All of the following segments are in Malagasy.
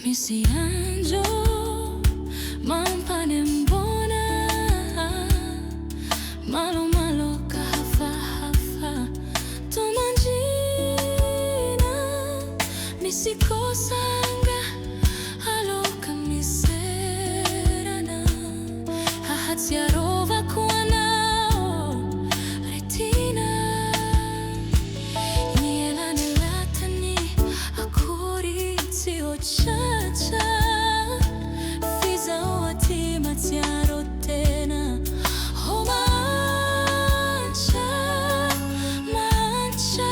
Missy Anjo, mampanembona, malo malo kahafa hafa, tumanjina, Missy kosanga, haloka miserana, Mahatsiaro vakuanao, retina, nielane latani, akuri tio cha-cha, fiza oati Mahatsiaro tena, oh mancha, mancha,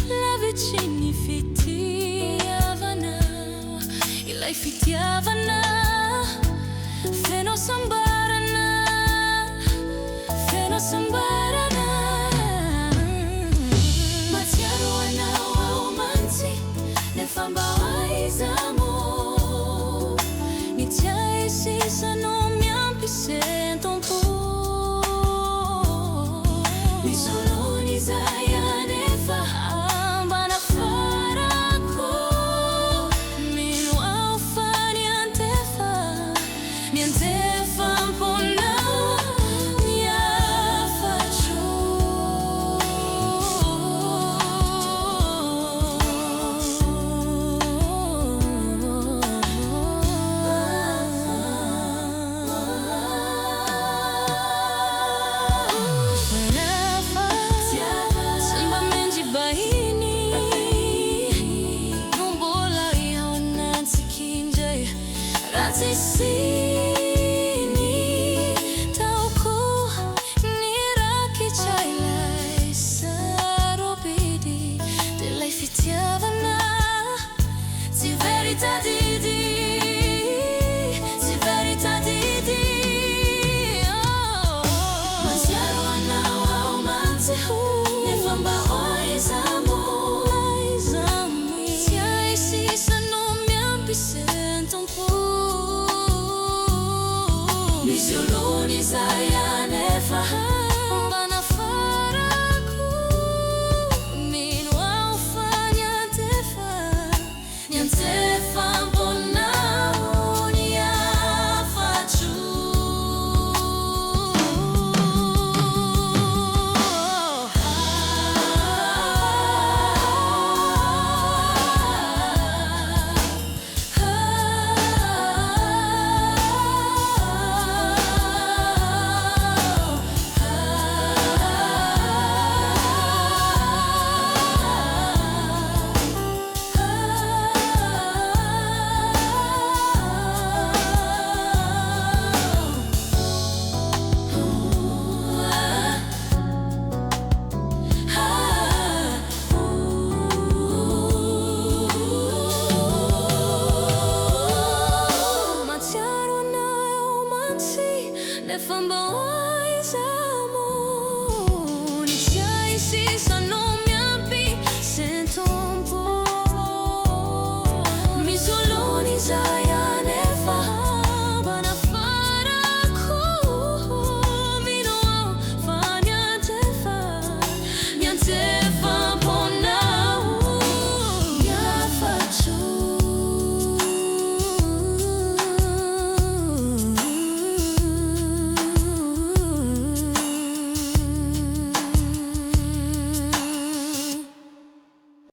la vicini fitiavana, ilai fitiavana, feno sambarana, feno sambarana. Mahatsiaro anao aumanti, nefamba amor, mi tiai sisa non mi ampisen tompo, mi soloni zaya nefa ambana farako, minu aufa niantefa mpona niafacho. Sini tauku niraki chailai sarobidi delai fitiavana si verità